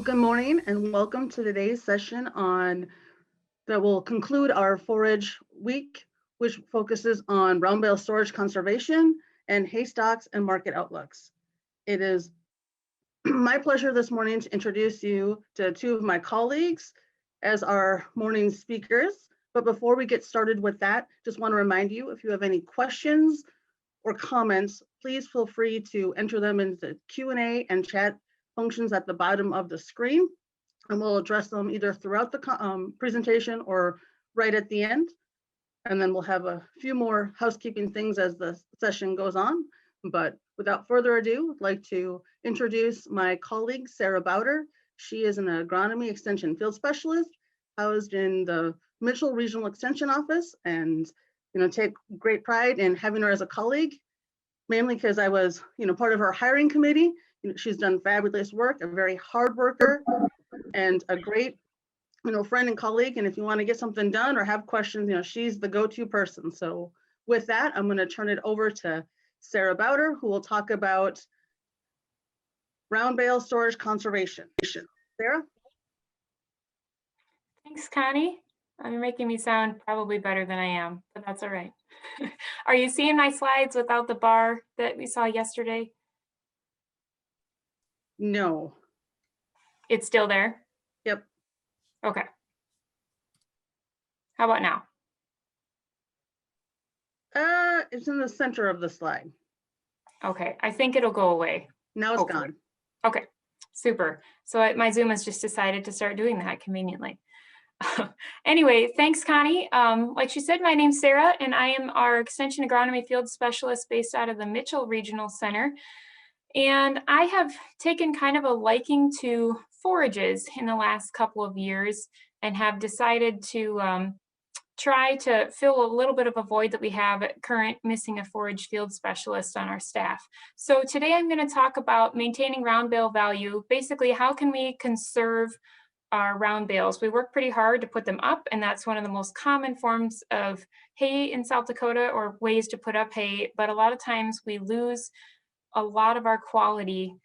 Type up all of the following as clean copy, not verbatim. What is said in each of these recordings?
Well, good morning and welcome to today's session that will conclude our forage week, which focuses on round bale storage conservation and hay stocks and market outlooks. It is my pleasure this morning to introduce you to two of my colleagues as our morning speakers. But before we get started with that, just want to remind you, if you have any questions or comments, please feel free to enter them into the Q&A and chat functions at the bottom of the screen, and we'll address them either throughout the presentation or right at the end. And then we'll have a few more housekeeping things as the session goes on. But without further ado, I'd like to introduce my colleague, Sara Bauder. She is an agronomy extension field specialist housed in the Mitchell Regional Extension Office, and take great pride in having her as a colleague, mainly because I was part of her hiring committee. She's done fabulous work, a very hard worker, and a great friend and colleague. And if you want to get something done or have questions, she's the go-to person. So with that, I'm going to turn it over to Sara Bauder, who will talk about round bale storage conservation. Sara? Thanks, Connie. You're making me sound probably better than I am, but that's all right. Are you seeing my slides without the bar that we saw yesterday? No. It's still there? Yep. Okay. How about now? It's in the center of the slide. Okay, I think it'll go away. Now it's gone. Okay, super. So my Zoom has just decided to start doing that conveniently. Anyway, thanks, Connie. Like she said, my name's Sara, and I am our Extension Agronomy Field Specialist based out of the Mitchell Regional Center. And I have taken kind of a liking to forages in the last couple of years and have decided to try to fill a little bit of a void that we have at current, missing a forage field specialist on our staff. So today I'm going to talk about maintaining round bale value. Basically, how can we conserve our round bales? We work pretty hard to put them up, and that's one of the most common forms of hay in South Dakota, or ways to put up hay. But a lot of times we lose a lot of our quality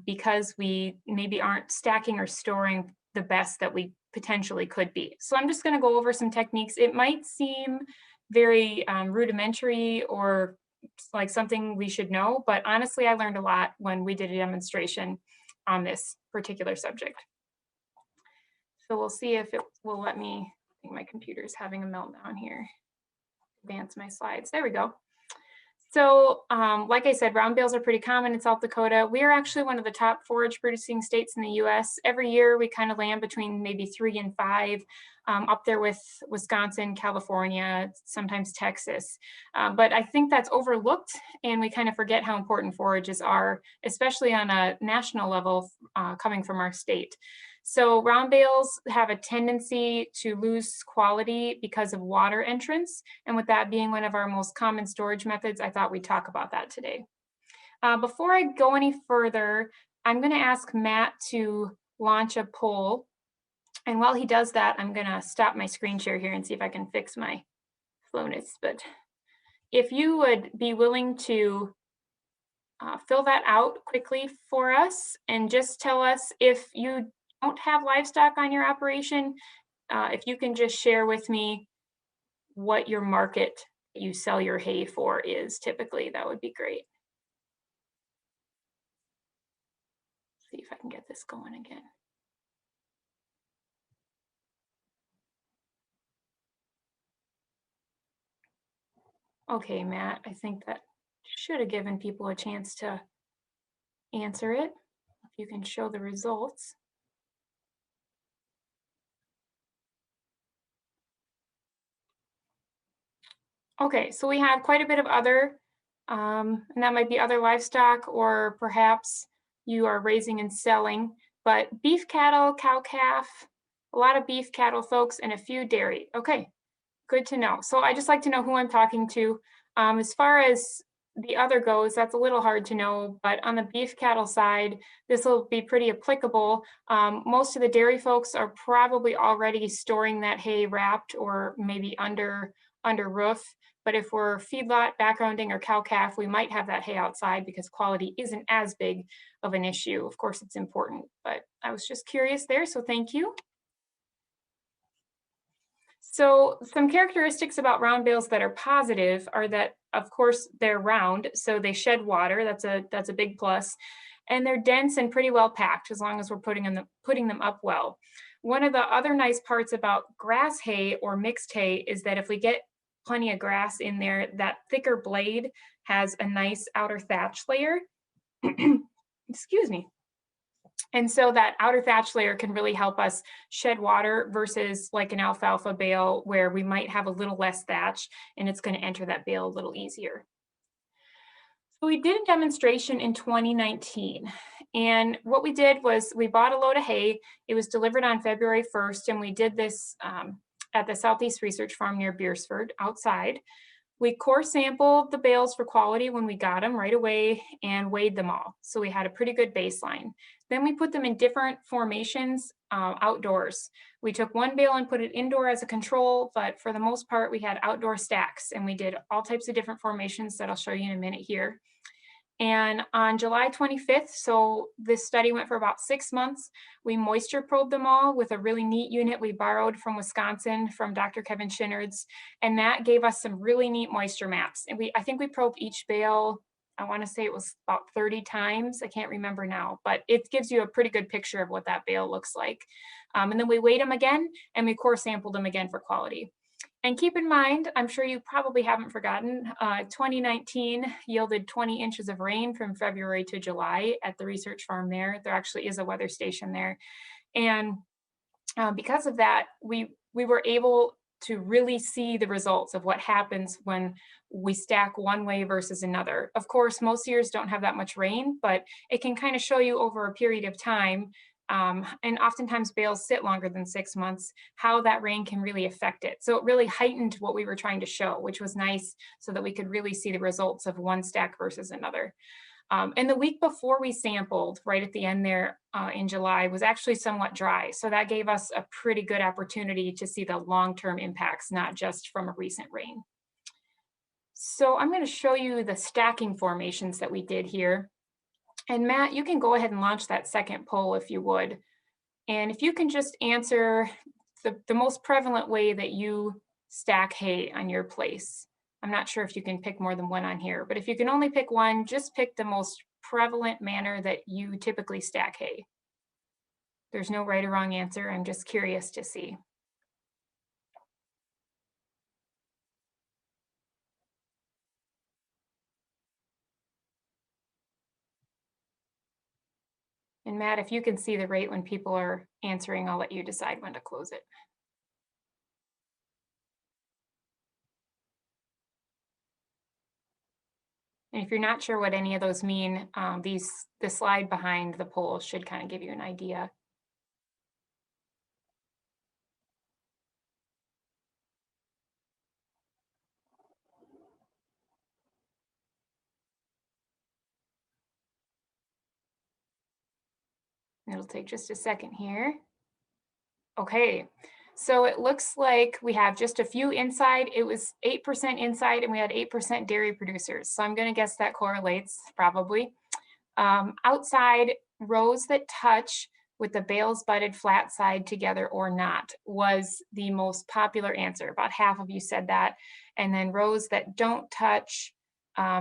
because we maybe aren't stacking or storing the best that we potentially could be. So I'm just going to go over some techniques. It might seem very rudimentary or like something we should know, but honestly, I learned a lot when we did a demonstration on this particular subject. So we'll see if it will let me. I think my computer's having a meltdown here. Advance my slides. There we go. So like I said, round bales are pretty common in South Dakota. We are actually one of the top forage producing states in the US. Every year we kind of land between maybe 3 and 5, up there with Wisconsin, California, sometimes Texas. But I think that's overlooked, and we kind of forget how important forages are, especially on a national level coming from our state. So round bales have a tendency to lose quality because of water entrance. And with that being one of our most common storage methods, I thought we'd talk about that today. Before I go any further, I'm going to ask Matt to launch a poll. And while he does that, I'm going to stop my screen share here and see if I can fix my slowness. But if you would be willing to fill that out quickly for us and just tell us if you don't have livestock on your operation, if you can just share with me what your market you sell your hay for is typically, that would be great. See if I can get this going again. Okay, Matt, I think that should have given people a chance to answer it. If you can show the results. Okay, so we have quite a bit of other, and that might be other livestock, or perhaps you are raising and selling, but beef cattle, cow calf, a lot of beef cattle folks, and a few dairy. Okay, good to know. So I just like to know who I'm talking to. As far as the other goes, that's a little hard to know, but on the beef cattle side, this will be pretty applicable. Most of the dairy folks are probably already storing that hay wrapped or maybe under roof. But if we're feedlot, backgrounding, or cow-calf, we might have that hay outside because quality isn't as big of an issue. Of course, it's important, but I was just curious there, so thank you. So some characteristics about round bales that are positive are that, of course, they're round, so they shed water. That's a big plus, and they're dense and pretty well packed as long as we're putting them up well. One of the other nice parts about grass hay or mixed hay is that if we get plenty of grass in there, that thicker blade has a nice outer thatch layer. Excuse me. And so that outer thatch layer can really help us shed water versus like an alfalfa bale where we might have a little less thatch and it's going to enter that bale a little easier. So we did a demonstration in 2019. And what we did was we bought a load of hay. It was delivered on February 1st. And we did this at the Southeast Research Farm near Beersford outside. We core sampled the bales for quality when we got them right away and weighed them all. So we had a pretty good baseline. Then we put them in different formations outdoors. We took one bale and put it indoor as a control, but for the most part, we had outdoor stacks and we did all types of different formations that I'll show you in a minute here. And on July 25th, so this study went for about 6 months, we moisture probed them all with a really neat unit we borrowed from Wisconsin from Dr. Kevin Shinard's, and that gave us some really neat moisture maps. And I think we probed each bale, I want to say it was about 30 times, I can't remember now, but it gives you a pretty good picture of what that bale looks like. And then we weighed them again and we core sampled them again for quality. And keep in mind, I'm sure you probably haven't forgotten, 2019 yielded 20 inches of rain from February to July at the research farm there. There actually is a weather station there. And because of that, we were able to really see the results of what happens when we stack one way versus another. Of course, most years don't have that much rain, but it can kind of show you over a period of time, and oftentimes bales sit longer than 6 months, how that rain can really affect it. So it really heightened what we were trying to show, which was nice so that we could really see the results of one stack versus another. And the week before we sampled, right at the end there in July, was actually somewhat dry. So that gave us a pretty good opportunity to see the long-term impacts, not just from a recent rain. So I'm going to show you the stacking formations that we did here. And Matt, you can go ahead and launch that second poll if you would. And if you can just answer the most prevalent way that you stack hay on your place. I'm not sure if you can pick more than one on here, but if you can only pick one, just pick the most prevalent manner that you typically stack hay. There's no right or wrong answer. I'm just curious to see. And Matt, if you can see the rate when people are answering, I'll let you decide when to close it. And if you're not sure what any of those mean, the slide behind the poll should kind of give you an idea. It'll take just a second here. Okay, so it looks like we have just a few inside. It was 8% inside and we had 8% dairy producers. So I'm gonna guess that correlates probably. Outside, rows that touch with the bales budded flat side together or not was the most popular answer. About half of you said that. And then rows that don't touch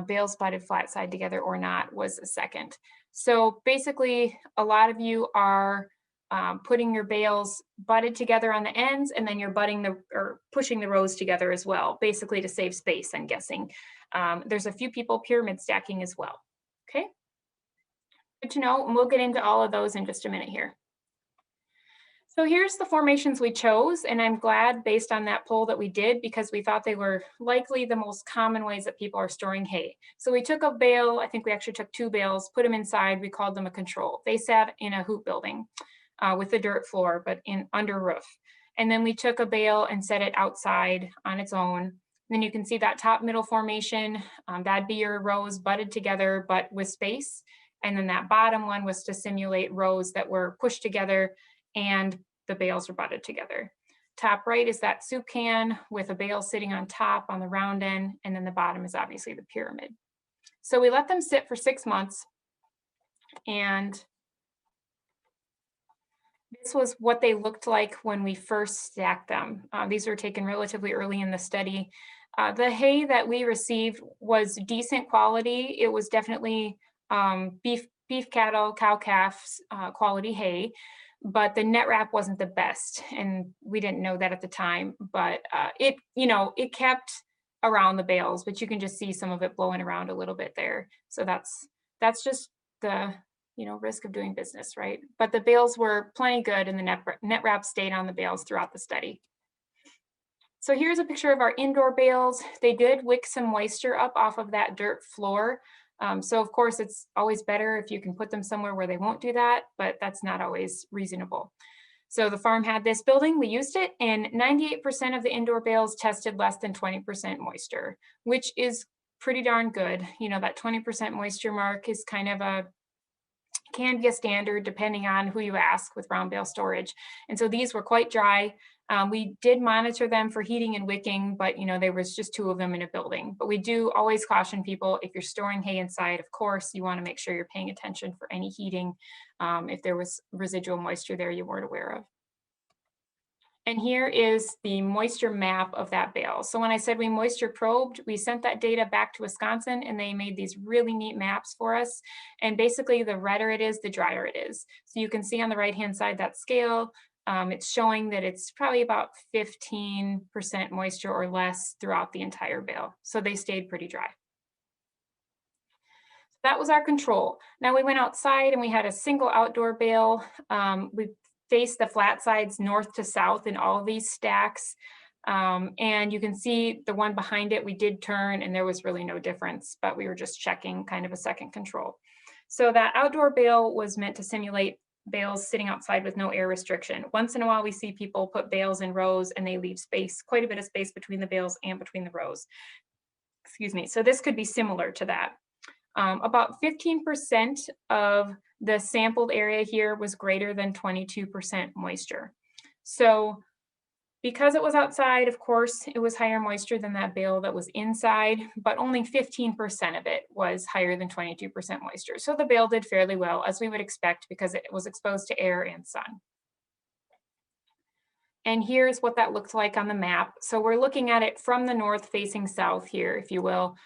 bales budded flat side together or not was a second. So basically, a lot of you are putting your bales budded together on the ends, and then you're pushing the rows together as well, basically to save space, I'm guessing. There's a few people pyramid stacking as well. Okay, good to know, and we'll get into all of those in just a minute here. So here's the formations we chose, and I'm glad based on that poll that we did because we thought they were likely the most common ways that people are storing hay. So we took a bale, I think we actually took 2 bales, put them inside, we called them a control. They sat in a hoop building with a dirt floor, but under roof. And then we took a bale and set it outside on its own. Then you can see that top middle formation, that'd be your rows butted together, but with space. And then that bottom one was to simulate rows that were pushed together and the bales were butted together. top right is that soup can with a bale sitting on top on the round end, and then the bottom is obviously the pyramid. So we let them sit for 6 months, and this was what they looked like when we first stacked them. These were taken relatively early in the study. The hay that we received was decent quality. It was definitely beef cattle, cow calves quality hay, but the net wrap wasn't the best, and we didn't know that at the time. But it kept around the bales, but you can just see some of it blowing around a little bit there. So that's just the risk of doing business, right? But the bales were plenty good, and the net wrap stayed on the bales throughout the study. So here's a picture of our indoor bales. They did wick some moisture up off of that dirt floor. So of course, it's always better if you can put them somewhere where they won't do that, but that's not always reasonable. So the farm had this building, we used it, and 98% of the indoor bales tested less than 20% moisture, which is pretty darn good. That 20% moisture mark is can be a standard depending on who you ask with round bale storage. And so these were quite dry. We did monitor them for heating and wicking, but there was just 2 of them in a building. But we do always caution people, if you're storing hay inside, of course, you want to make sure you're paying attention for any heating if there was residual moisture there you weren't aware of. And here is the moisture map of that bale. So when I said we moisture probed, we sent that data back to Wisconsin, and they made these really neat maps for us. And basically, the redder it is, the drier it is. So you can see on the right-hand side that scale, it's showing that it's probably about 15% moisture or less throughout the entire bale. So they stayed pretty dry. That was our control. Now we went outside and we had a single outdoor bale. We faced the flat sides north to south in all of these stacks. And you can see the one behind it, we did turn and there was really no difference, but we were just checking kind of a second control. So that outdoor bale was meant to simulate bales sitting outside with no air restriction. Once in a while, we see people put bales in rows and they leave space, quite a bit of space between the bales and between the rows. Excuse me. So this could be similar to that. About 15% of the sampled area here was greater than 22% moisture. So because it was outside, of course, it was higher moisture than that bale that was inside, but only 15% of it was higher than 22% moisture. So the bale did fairly well, as we would expect, because it was exposed to air and sun. And here's what that looked like on the map. So we're looking at it from the north facing south here, if you will.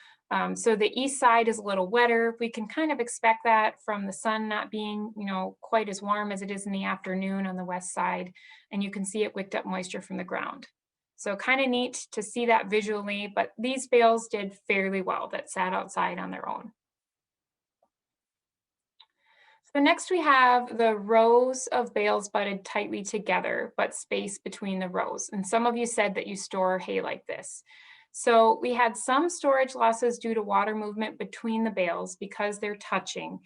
So the east side is a little wetter. We can kind of expect that from the sun not being, quite as warm as it is in the afternoon on the west side. And you can see it wicked up moisture from the ground. So kind of neat to see that visually, but these bales did fairly well that sat outside on their own. So next we have the rows of bales butted tightly together, but space between the rows. And some of you said that you store hay like this. So we had some storage losses due to water movement between the bales because they're touching,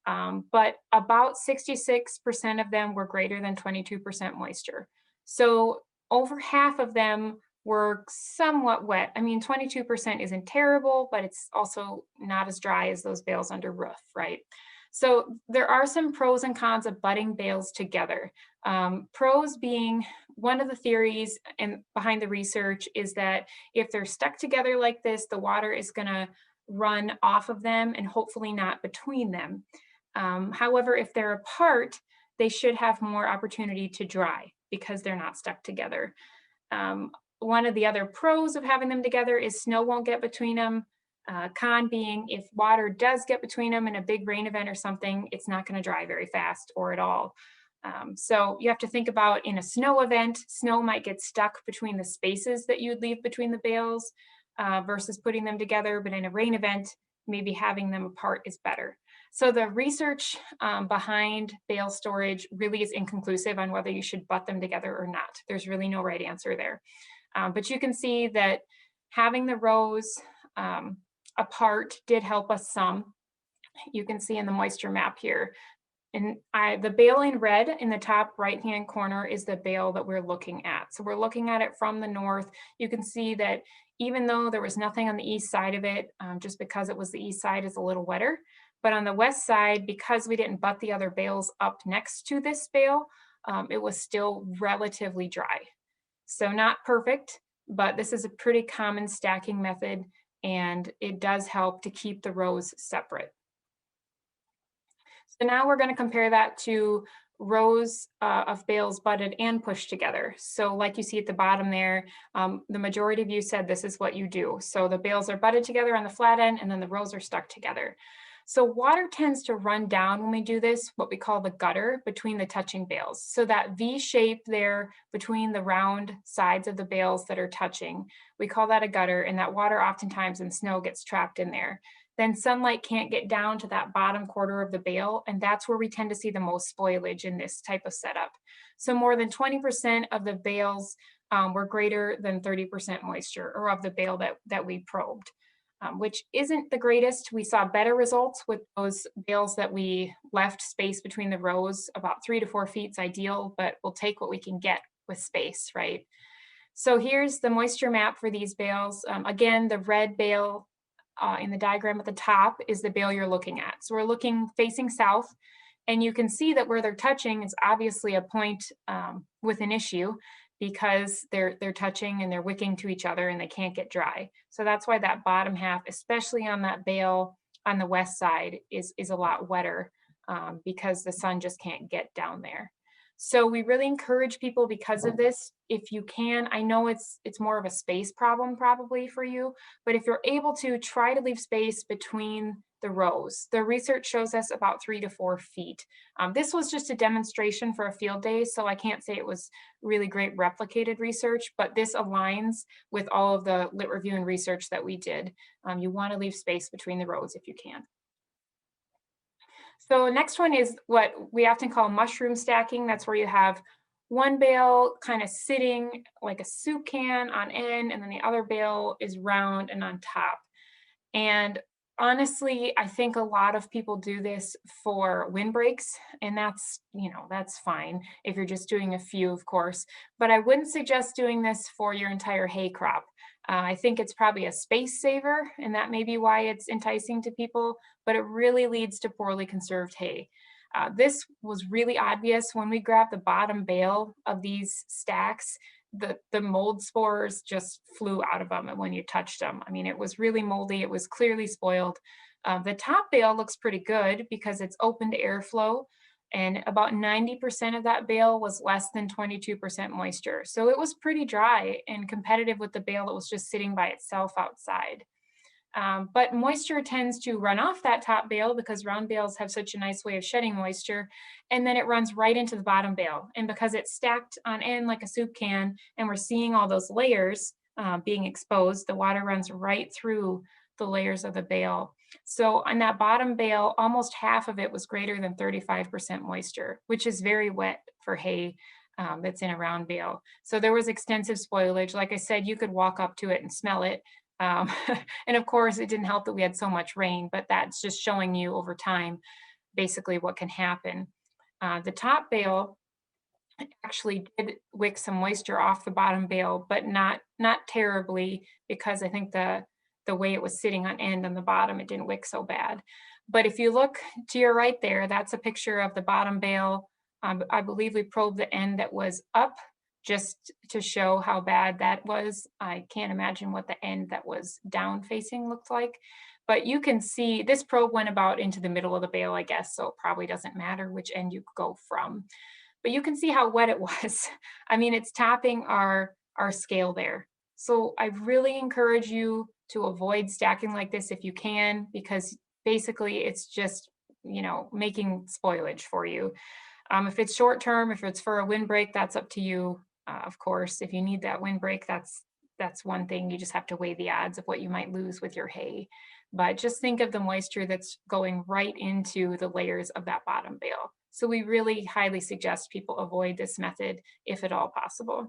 but about 66% of them were greater than 22% moisture. So over half of them were somewhat wet. I mean, 22% isn't terrible, but it's also not as dry as those bales under roof, right? So there are some pros and cons of butting bales together. Pros being one of the theories and behind the research is that if they're stuck together like this, the water is going to run off of them and hopefully not between them. However, if they're apart, they should have more opportunity to dry because they're not stuck together. One of the other pros of having them together is snow won't get between them. Con being if water does get between them in a big rain event or something, it's not going to dry very fast or at all. So you have to think about in a snow event, snow might get stuck between the spaces that you'd leave between the bales versus putting them together. But in a rain event, maybe having them apart is better. So the research behind bale storage really is inconclusive on whether you should butt them together or not. There's really no right answer there. But you can see that having the rows apart did help us some. You can see in the moisture map here. And the bale in red in the top right-hand corner is the bale that we're looking at. So we're looking at it from the north. You can see that even though there was nothing on the east side of it, just because it was the east side is a little wetter. But on the west side, because we didn't butt the other bales up next to this bale, it was still relatively dry. So not perfect, but this is a pretty common stacking method, and it does help to keep the rows separate. So now we're going to compare that to rows of bales butted and pushed together. So like you see at the bottom there, the majority of you said this is what you do. So the bales are butted together on the flat end, and then the rows are stuck together. So water tends to run down when we do this, what we call the gutter between the touching bales. So that V shape there between the round sides of the bales that are touching, we call that a gutter, and that water oftentimes in snow gets trapped in there. Then sunlight can't get down to that bottom quarter of the bale, and that's where we tend to see the most spoilage in this type of setup. So more than 20% of the bales were greater than 30% moisture, or of the bale that we probed. Which isn't the greatest. We saw better results with those bales that we left space between the rows. About 3 to 4 feet is ideal, but we'll take what we can get with space, right? So here's the moisture map for these bales. Again, the red bale in the diagram at the top is the bale you're looking at. So we're looking facing south, and you can see that where they're touching is obviously a point with an issue, because they're touching and they're wicking to each other and they can't get dry. So that's why that bottom half, especially on that bale on the west side, is a lot wetter, because the sun just can't get down there. So we really encourage people, because of this, if you can, I know it's more of a space problem probably for you, but if you're able to, try to leave space between the rows. The research shows us about 3 to 4 feet. This was just a demonstration for a field day, so I can't say it was really great replicated research, but this aligns with all of the lit review and research that we did. You want to leave space between the rows if you can. So next one is what we often call mushroom stacking. That's where you have one bale kind of sitting like a soup can on end, and then the other bale is round and on top. And honestly, I think a lot of people do this for windbreaks, and that's fine if you're just doing a few, of course, but I wouldn't suggest doing this for your entire hay crop. I think it's probably a space saver, and that may be why it's enticing to people, but it really leads to poorly conserved hay. This was really obvious when we grabbed the bottom bale of these stacks. The mold spores just flew out of them when you touched them. I mean, it was really moldy. It was clearly spoiled. The top bale looks pretty good because it's open to airflow, and about 90% of that bale was less than 22% moisture. So it was pretty dry and competitive with the bale that was just sitting by itself outside. But moisture tends to run off that top bale because round bales have such a nice way of shedding moisture, and then it runs right into the bottom bale. And because it's stacked on end like a soup can, and we're seeing all those layers being exposed, the water runs right through the layers of the bale. So on that bottom bale, almost half of it was greater than 35% moisture, which is very wet for hay that's in a round bale. So there was extensive spoilage. Like I said, you could walk up to it and smell it. And of course, it didn't help that we had so much rain, but that's just showing you over time basically what can happen. The top bale actually did wick some moisture off the bottom bale, but not terribly, because I think the way it was sitting on end on the bottom, it didn't wick so bad. But if you look to your right there, that's a picture of the bottom bale. I believe we probed the end that was up just to show how bad that was. I can't imagine what the end that was down facing looked like. But you can see this probe went about into the middle of the bale, I guess, so it probably doesn't matter which end you go from. But you can see how wet it was. I mean, it's topping our scale there. So I really encourage you to avoid stacking like this if you can, because basically it's just, making spoilage for you. If it's short term, if it's for a windbreak, that's up to you. Of course, if you need that windbreak, that's one thing. You just have to weigh the odds of what you might lose with your hay. But just think of the moisture that's going right into the layers of that bottom bale. So we really highly suggest people avoid this method if at all possible.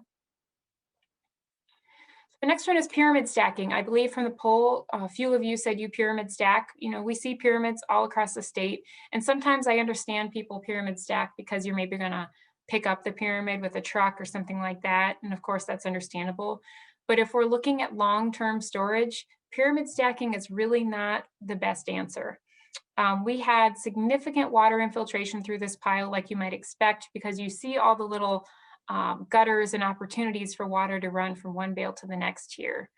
The next one is pyramid stacking. I believe from the poll, a few of you said you pyramid stack. We see pyramids all across the state. And sometimes I understand people pyramid stack because you're maybe going to pick up the pyramid with a truck or something like that. And of course, that's understandable. But if we're looking at long-term storage, pyramid stacking is really not the best answer. We had significant water infiltration through this pile, like you might expect, because you see all the little gutters and opportunities for water to run from one bale to the next here.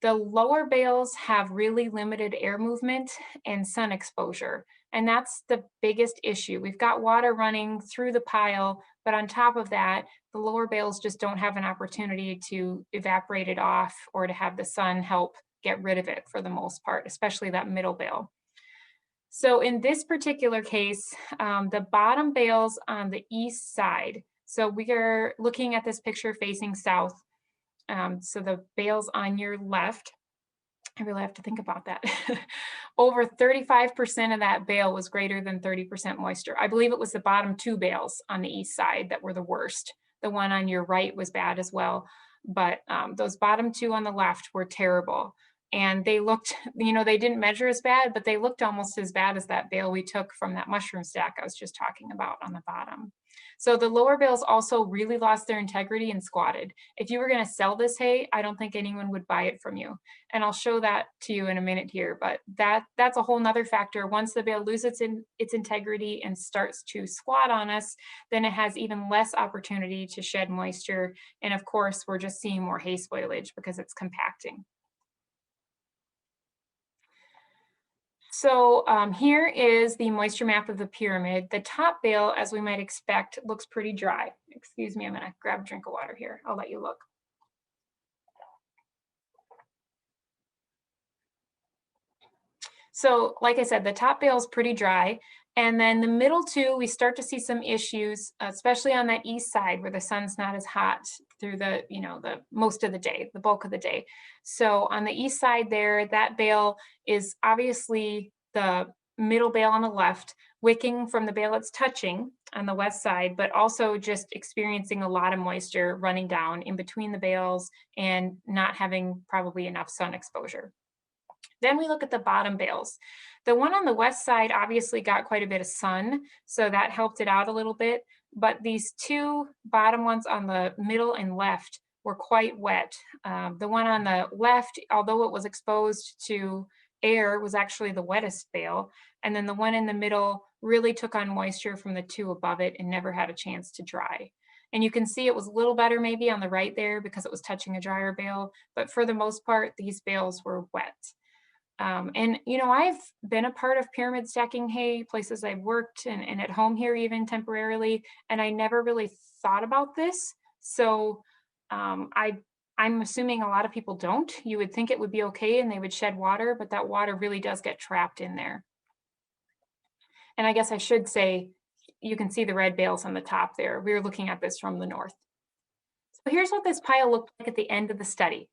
The lower bales have really limited air movement and sun exposure, and that's the biggest issue. We've got water running through the pile, but on top of that, the lower bales just don't have an opportunity to evaporate it off or to have the sun help get rid of it for the most part, especially that middle bale. So in this particular case, the bottom bales on the east side, so we are looking at this picture facing south. So the bales on your left, I really have to think about that. Over 35% of that bale was greater than 30% moisture. I believe it was the bottom two bales on the east side that were the worst. The one on your right was bad as well, but those bottom two on the left were terrible. And they looked, they didn't measure as bad, but they looked almost as bad as that bale we took from that mushroom stack I was just talking about on the bottom. So the lower bales also really lost their integrity and squatted. If you were going to sell this hay, I don't think anyone would buy it from you. And I'll show that to you in a minute here, but that's a whole nother factor. Once the bale loses its integrity and starts to squat on us, then it has even less opportunity to shed moisture. And of course, we're just seeing more hay spoilage because it's compacting. So here is the moisture map of the pyramid. The top bale, as we might expect, looks pretty dry. Excuse me, I'm gonna grab a drink of water here. I'll let you look. So like I said, the top bale is pretty dry. And then the middle two, we start to see some issues, especially on that east side where the sun's not as hot through the most of the day, the bulk of the day. So on the east side there, that bale is obviously the middle bale on the left, wicking from the bale it's touching on the west side, but also just experiencing a lot of moisture running down in between the bales and not having probably enough sun exposure. Then we look at the bottom bales. The one on the west side obviously got quite a bit of sun, so that helped it out a little bit. But these two bottom ones on the middle and left were quite wet. The one on the left, although it was exposed to air, was actually the wettest bale. And then the one in the middle really took on moisture from the two above it and never had a chance to dry. And you can see it was a little better maybe on the right there because it was touching a drier bale, but for the most part, these bales were wet. And I've been a part of pyramid stacking hay, places I've worked and at home here even temporarily, and I never really thought about this. So I'm assuming a lot of people don't. You would think it would be okay and they would shed water, but that water really does get trapped in there. And I guess I should say, you can see the red bales on the top there. We were looking at this from the north. So here's what this pile looked like at the end of the study.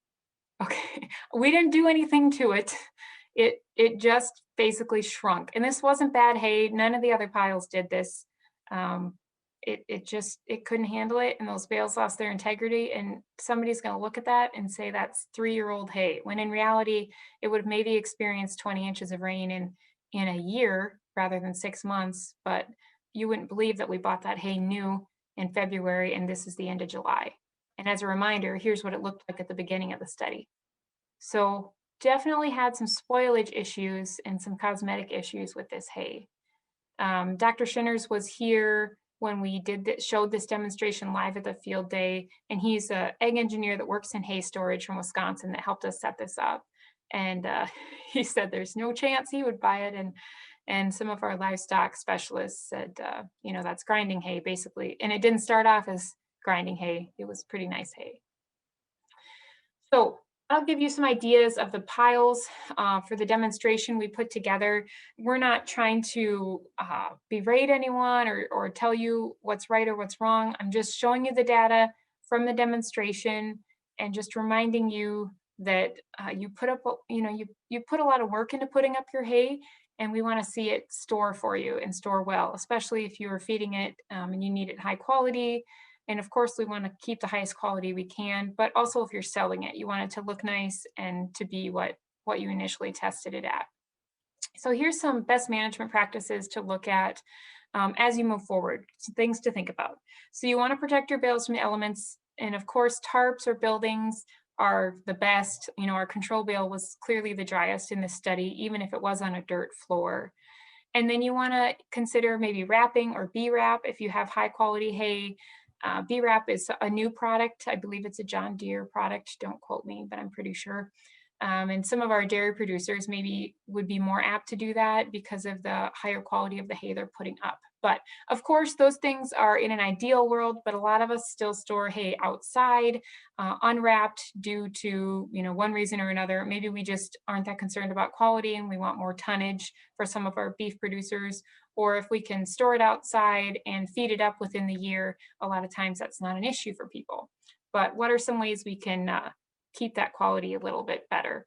Okay, we didn't do anything to it. It just basically shrunk. And this wasn't bad hay. None of the other piles did this. It couldn't handle it, and those bales lost their integrity. And somebody's going to look at that and say that's 3-year-old hay, when in reality, it would have maybe experienced 20 inches of rain in a year rather than 6 months. But you wouldn't believe that we bought that hay new in February, and this is the end of July. And as a reminder, here's what it looked like at the beginning of the study. So definitely had some spoilage issues and some cosmetic issues with this hay. Dr. Shinners was here when we showed this demonstration live at the field day, and he's an egg engineer that works in hay storage from Wisconsin that helped us set this up. And he said there's no chance he would buy it. And some of our livestock specialists said, that's grinding hay basically. And it didn't start off as grinding hay. It was pretty nice hay. So I'll give you some ideas of the piles for the demonstration we put together. We're not trying to berate anyone or tell you what's right or what's wrong. I'm just showing you the data from the demonstration and just reminding you that you put up, you put a lot of work into putting up your hay, and we want to see it store for you and store well, especially if you are feeding it and you need it high quality. And of course, we want to keep the highest quality we can, but also if you're selling it, you want it to look nice and to be what you initially tested it at. So here's some best management practices to look at as you move forward, some things to think about. So you want to protect your bales from the elements. And of course, tarps or buildings are the best. Our control bale was clearly the driest in this study, even if it was on a dirt floor. And then you want to consider maybe wrapping or B-wrap if you have high quality hay. B-Wrap is a new product. I believe it's a John Deere product. Don't quote me, but I'm pretty sure. And some of our dairy producers maybe would be more apt to do that because of the higher quality of the hay they're putting up. But of course, those things are in an ideal world, but a lot of us still store hay outside, unwrapped due to, one reason or another. Maybe we just aren't that concerned about quality and we want more tonnage for some of our beef producers. Or if we can store it outside and feed it up within the year, a lot of times that's not an issue for people. But what are some ways we can keep that quality a little bit better?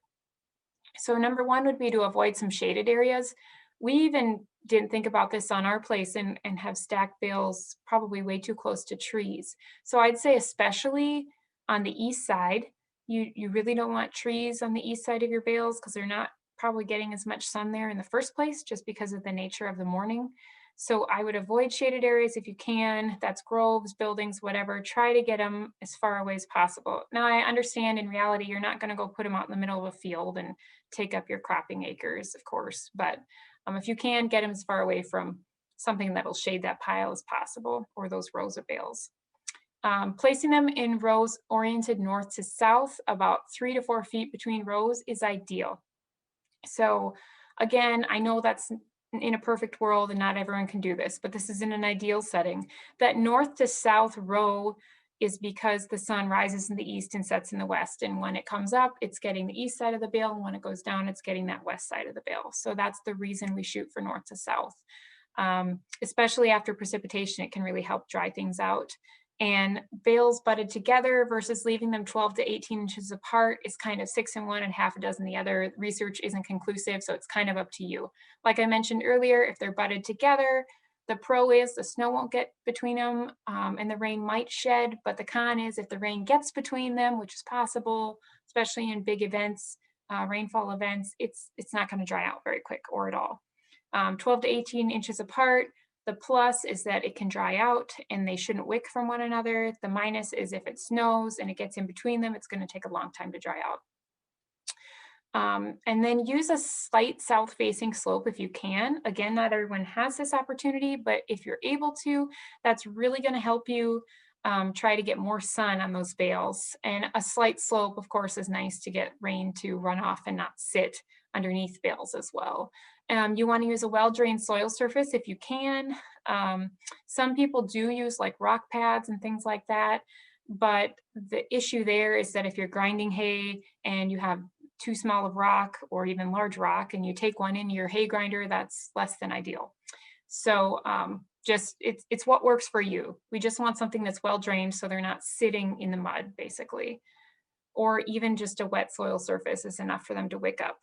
So number one would be to avoid some shaded areas. We even didn't think about this on our place and have stacked bales probably way too close to trees. So I'd say especially on the east side, you really don't want trees on the east side of your bales because they're not probably getting as much sun there in the first place just because of the nature of the morning. So I would avoid shaded areas if you can. That's groves, buildings, whatever. Try to get them as far away as possible. Now I understand in reality, you're not going to go put them out in the middle of a field and take up your cropping acres, of course. But if you can, get them as far away from something that will shade that pile as possible or those rows of bales. Placing them in rows oriented north to south, about 3 to 4 feet between rows is ideal. So again, I know that's in a perfect world and not everyone can do this, but this is in an ideal setting. That north to south row is because the sun rises in the east and sets in the west. And when it comes up, it's getting the east side of the bale. And when it goes down, it's getting that west side of the bale. So that's the reason we shoot for north to south. Especially after precipitation, it can really help dry things out. And bales budded together versus leaving them 12 to 18 inches apart is kind of 6 in one and half a dozen the other. Research isn't conclusive, so it's kind of up to you. Like I mentioned earlier, if they're budded together, the pro is the snow won't get between them and the rain might shed, but the con is if the rain gets between them, which is possible, especially in big events, rainfall events, it's not going to dry out very quick or at all. 12 to 18 inches apart. The plus is that it can dry out and they shouldn't wick from one another. The minus is if it snows and it gets in between them, it's going to take a long time to dry out. And then use a slight south-facing slope if you can. Again, not everyone has this opportunity, but if you're able to, that's really going to help you try to get more sun on those bales. And a slight slope, of course, is nice to get rain to run off and not sit underneath bales as well. You want to use a well-drained soil surface if you can. Some people do use like rock pads and things like that, but the issue there is that if you're grinding hay and you have too small of rock or even large rock and you take one into your hay grinder, that's less than ideal. So just it's what works for you. We just want something that's well drained so they're not sitting in the mud basically, or even just a wet soil surface is enough for them to wick up.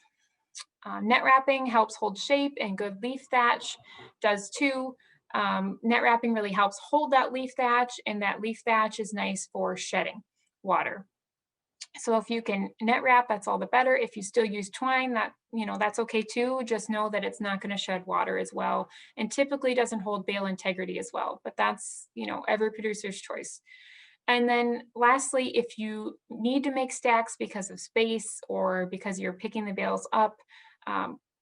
Net wrapping helps hold shape and good leaf thatch does too. Net wrapping really helps hold that leaf thatch, and that leaf thatch is nice for shedding water. So if you can net wrap, that's all the better. If you still use twine, that's okay too. Just know that it's not going to shed water as well, and typically doesn't hold bale integrity as well. But that's every producer's choice. And then lastly, if you need to make stacks because of space or because you're picking the bales up,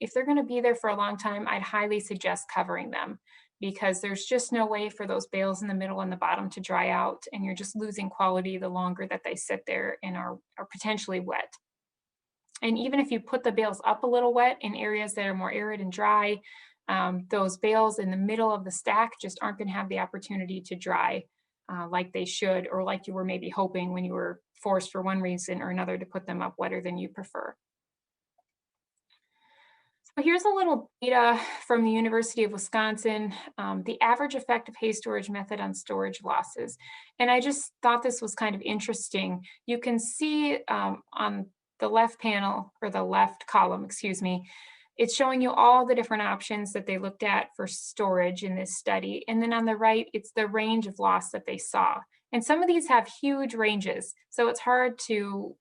if they're going to be there for a long time, I'd highly suggest covering them because there's just no way for those bales in the middle and the bottom to dry out, and you're just losing quality the longer that they sit there and are potentially wet. And even if you put the bales up a little wet in areas that are more arid and dry, those bales in the middle of the stack just aren't going to have the opportunity to dry like they should, or like you were maybe hoping when you were forced for one reason or another to put them up wetter than you prefer. So here's a little data from the University of Wisconsin, the average effective hay storage method on storage losses. And I just thought this was kind of interesting. You can see on the left panel, or the left column, excuse me, it's showing you all the different options that they looked at for storage in this study. And then on the right, it's the range of loss that they saw. And some of these have huge ranges, so it's hard to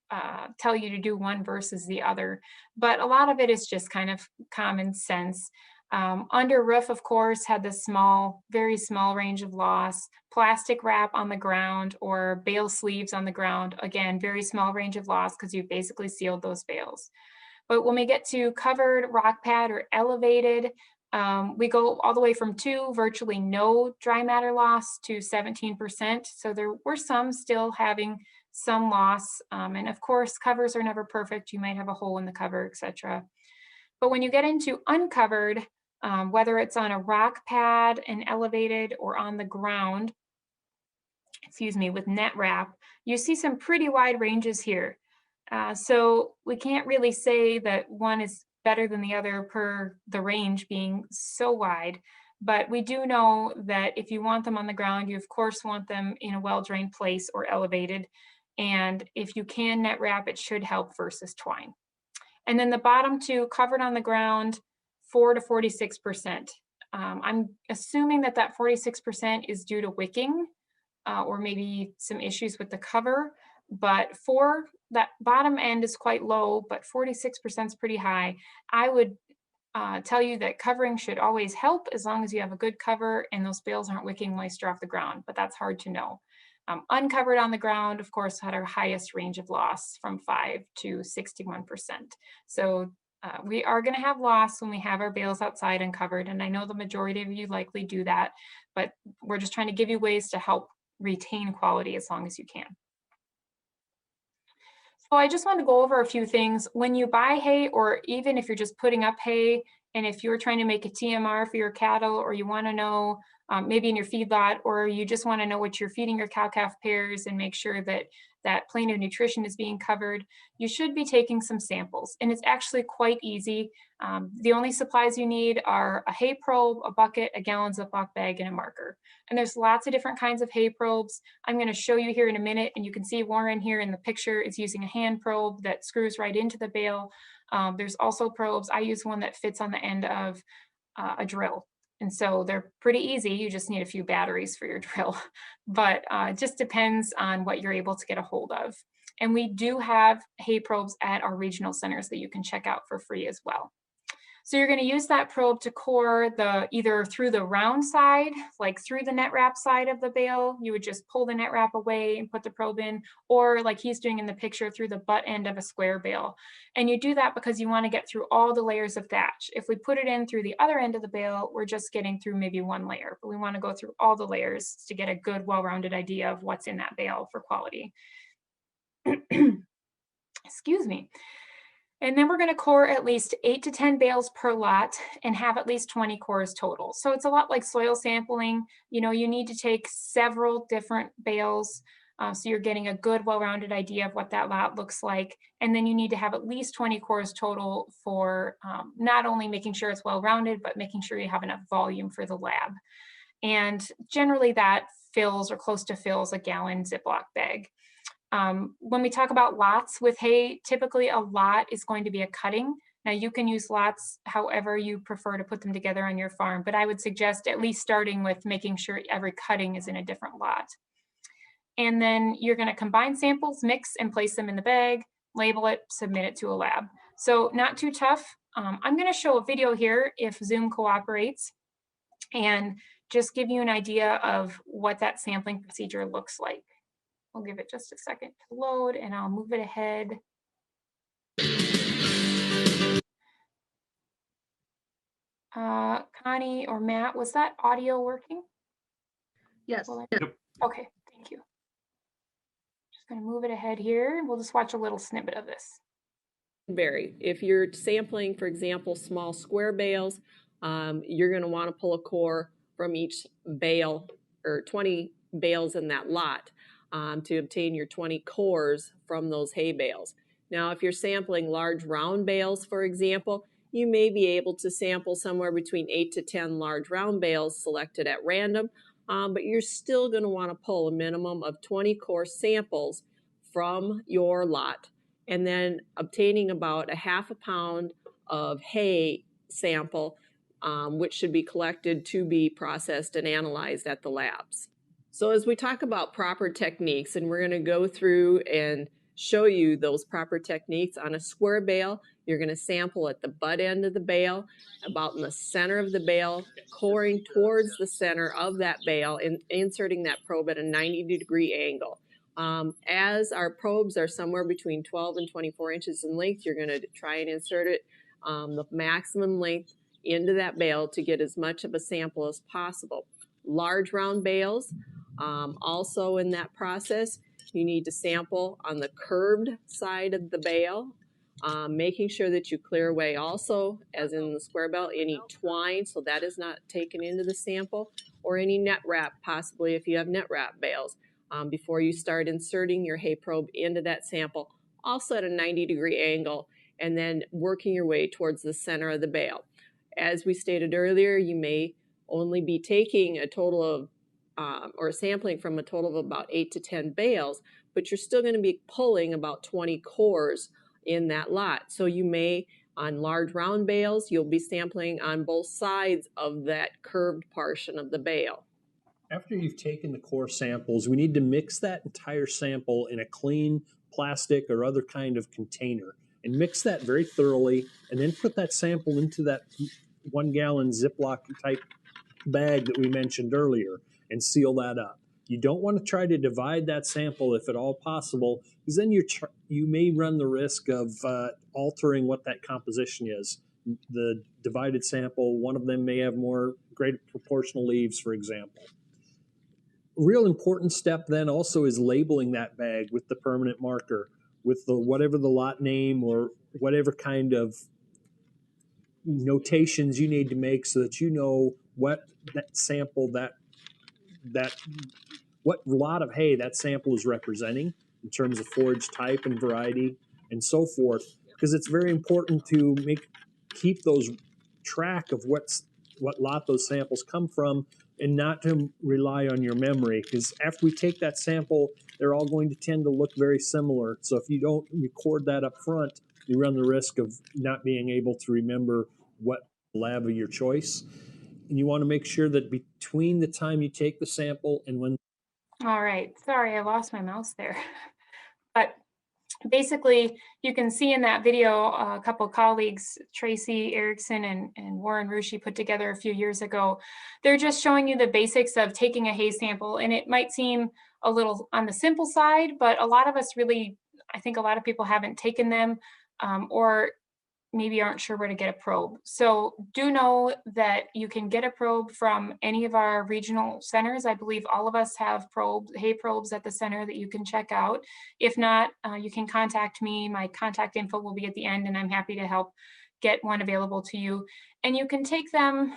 tell you to do one versus the other. But a lot of it is just kind of common sense. Under roof, of course, had the small, very small range of loss. Plastic wrap on the ground or bale sleeves on the ground, again, very small range of loss because you've basically sealed those bales. But when we get to covered, rock pad, or elevated, We go all the way from 2, virtually no dry matter loss, to 17%. So there were some still having some loss. And of course, covers are never perfect. You might have a hole in the cover, etc. But when you get into uncovered, whether it's on a rock pad and elevated or on the ground, excuse me, with net wrap, you see some pretty wide ranges here. So we can't really say that one is better than the other per the range being so wide. But we do know that if you want them on the ground, you of course want them in a well-drained place or elevated. And if you can net wrap, it should help versus twine. And then the bottom two, covered on the ground, 4 to 46%. I'm assuming that that 46% is due to wicking, or maybe some issues with the cover. But that bottom end is quite low, but 46% is pretty high. I would tell you that covering should always help as long as you have a good cover and those bales aren't wicking moisture off the ground, but that's hard to know. Uncovered on the ground, of course, had our highest range of loss from 5 to 61%. So we are going to have loss when we have our bales outside uncovered. And I know the majority of you likely do that, but we're just trying to give you ways to help retain quality as long as you can. So I just want to go over a few things. When you buy hay, or even if you're just putting up hay, and if you're trying to make a TMR for your cattle, or you want to know maybe in your feedlot, or you just want to know what you're feeding your cow-calf pairs and make sure that that plane of nutrition is being covered, you should be taking some samples. And it's actually quite easy. The only supplies you need are a hay probe, a bucket, a gallon Ziploc bag, and a marker. And there's lots of different kinds of hay probes. I'm going to show you here in a minute, and you can see Warren here in the picture is using a hand probe that screws right into the bale. There's also probes. I use one that fits on the end of a drill. And so they're pretty easy. You just need a few batteries for your drill, but it just depends on what you're able to get a hold of. And we do have hay probes at our regional centers that you can check out for free as well. So you're going to use that probe to core either through the round side, like through the net wrap side of the bale. You would just pull the net wrap away and put the probe in, or like he's doing in the picture, through the butt end of a square bale. And you do that because you want to get through all the layers of thatch. If we put it in through the other end of the bale, we're just getting through maybe one layer, but we want to go through all the layers to get a good, well-rounded idea of what's in that bale for quality. Excuse me. And then we're going to core at least 8 to 10 bales per lot and have at least 20 cores total. So it's a lot like soil sampling. You know, you need to take several different bales, so you're getting a good, well-rounded idea of what that lot looks like. And then you need to have at least 20 cores total for not only making sure it's well-rounded, but making sure you have enough volume for the lab. And generally that fills, or close to fills, a gallon Ziploc bag. When we talk about lots with hay, typically a lot is going to be a cutting. Now you can use lots however you prefer to put them together on your farm, but I would suggest at least starting with making sure every cutting is in a different lot. And then you're going to combine samples, mix and place them in the bag, label it, submit it to a lab. So not too tough. I'm going to show a video here if Zoom cooperates, and just give you an idea of what that sampling procedure looks like. I'll give it just a second to load, and I'll move it ahead. Connie or Matt, was that audio working? Yes. Yep. Okay, thank you. Just going to move it ahead here. We'll just watch a little snippet of this. Vary. If you're sampling, for example, small square bales, you're going to want to pull a core from each bale, or 20 bales in that lot, to obtain your 20 cores from those hay bales. Now, if you're sampling large round bales, for example, you may be able to sample somewhere between 8 to 10 large round bales selected at random, but you're still going to want to pull a minimum of 20 core samples from your lot, and then obtaining about a half a pound of hay sample, which should be collected to be processed and analyzed at the labs. So as we talk about proper techniques, and we're going to go through and show you those proper techniques on a square bale, you're going to sample at the butt end of the bale, about in the center of the bale, coring towards the center of that bale and inserting that probe at a 90-degree angle. As our probes are somewhere between 12 and 24 inches in length, you're going to try and insert it the maximum length into that bale to get as much of a sample as possible. Large round bales, also in that process, you need to sample on the curved side of the bale, making sure that you clear away also, as in the square bale, any twine, so that is not taken into the sample, or any net wrap, possibly if you have net wrap bales, before you start inserting your hay probe into that sample, also at a 90-degree angle, and then working your way towards the center of the bale. As we stated earlier, you may only be taking a total of or sampling from a total of about 8 to 10 bales, but you're still going to be pulling about 20 cores in that lot. So you may, on large round bales, you'll be sampling on both sides of that curved portion of the bale. After you've taken the core samples, we need to mix that entire sample in a clean plastic or other kind of container and mix that very thoroughly, and then put that sample into that 1 gallon Ziploc type bag that we mentioned earlier and seal that up. You don't want to try to divide that sample if at all possible, because then you may run the risk of altering what that composition is. The divided sample, one of them may have more greater proportional leaves, for example. Real important step then also is labeling that bag with the permanent marker, with the whatever the lot name or whatever kind of notations you need to make, so that you know what that sample, what lot of hay that sample is representing in terms of forage type and variety and so forth, because it's very important to keep those track of what lot those samples come from, and not to rely on your memory, because after we take that sample, they're all going to tend to look very similar. So if you don't record that up front, you run the risk of not being able to remember what lab of your choice. And you want to make sure that between the time you take the sample and when... All right, sorry, I lost my mouse there. But basically, you can see in that video a couple of colleagues, Tracy Erickson and Warren Rushi, put together a few years ago. They're just showing you the basics of taking a hay sample, and it might seem a little on the simple side, but a lot of us really, I think a lot of people haven't taken them, or maybe aren't sure where to get a probe. So do know that you can get a probe from any of our regional centers. I believe all of us have hay probes at the center that you can check out. If not, you can contact me. My contact info will be at the end, and I'm happy to help get one available to you. And you can take them,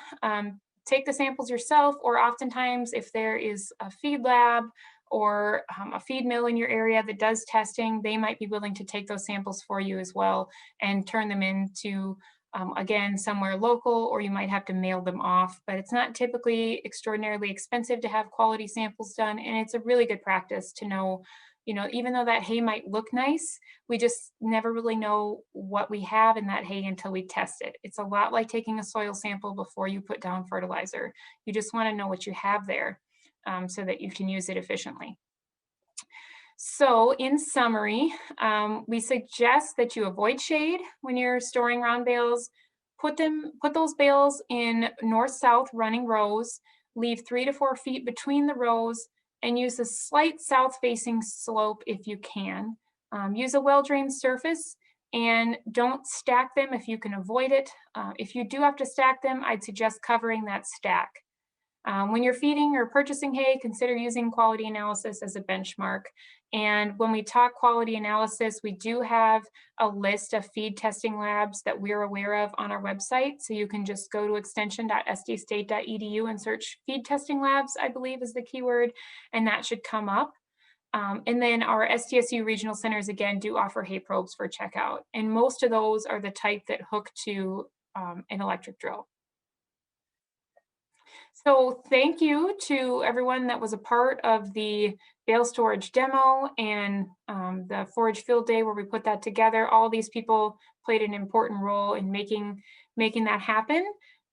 take the samples yourself, or oftentimes if there is a feed lab or a feed mill in your area that does testing, they might be willing to take those samples for you as well and turn them into, again, somewhere local, or you might have to mail them off. But it's not typically extraordinarily expensive to have quality samples done, and it's a really good practice to know, even though that hay might look nice, we just never really know what we have in that hay until we test it. It's a lot like taking a soil sample before you put down fertilizer. You just want to know what you have there, so that you can use it efficiently. So in summary, we suggest that you avoid shade when you're storing round bales. Put those bales in north-south running rows, leave 3 to 4 feet between the rows, and use a slight south-facing slope if you can. Use a well-drained surface, and don't stack them if you can avoid it. If you do have to stack them, I'd suggest covering that stack. When you're feeding or purchasing hay, consider using quality analysis as a benchmark. And when we talk quality analysis, we do have a list of feed testing labs that we're aware of on our website. So you can just go to extension.sdstate.edu and search feed testing labs, I believe is the keyword, and that should come up. And then our SDSU regional centers, again, do offer hay probes for checkout. And most of those are the type that hook to an electric drill. So thank you to everyone that was a part of the bale storage demo and the forage field day where we put that together. All these people played an important role in making that happen.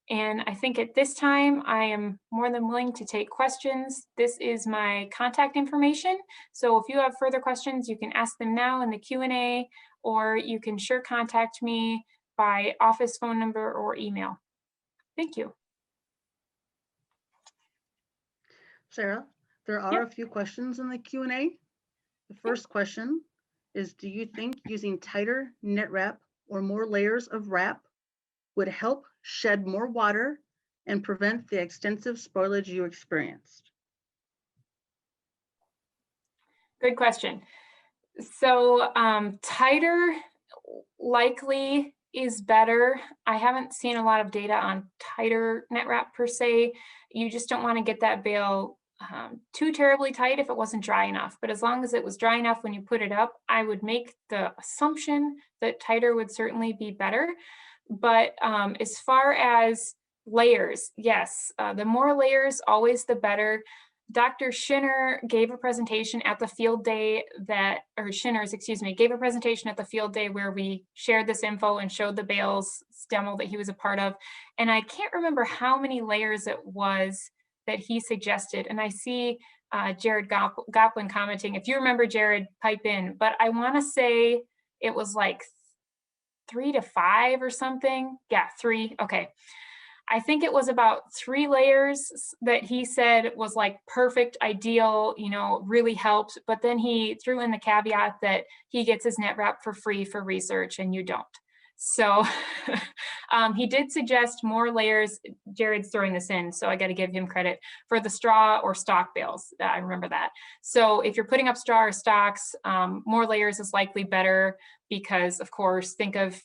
And I think at this time, I am more than willing to take questions. This is my contact information. So if you have further questions, you can ask them now in the Q&A, or you can sure contact me by office phone number or email. Thank you. Sarah, there are a few questions in the Q&A. The first question is, do you think using tighter net wrap or more layers of wrap would help shed more water, and prevent the extensive spoilage you experienced? Good question. So tighter likely is better. I haven't seen a lot of data on tighter net wrap per se. You just don't want to get that bale too terribly tight if it wasn't dry enough. But as long as it was dry enough when you put it up, I would make the assumption that tighter would certainly be better. But as far as layers, yes, the more layers, always the better. Dr. Schinner gave a presentation at the field day Schinner's, excuse me, gave a presentation at the field day where we shared this info and showed the bales demo that he was a part of. And I can't remember how many layers it was that he suggested. And I see Jared Goplin commenting. If you remember, Jared, pipe in. But I want to say it was like 3 to 5 or something. Yeah, 3. Okay. I think it was about 3 layers that he said was like perfect, ideal, really helped. But then he threw in the caveat that he gets his net wrap for free for research and you don't. So he did suggest more layers. Jared's throwing this in, so I got to give him credit for the straw or stock bales. I remember that. So if you're putting up straw or stocks, more layers is likely better because, of course, think of,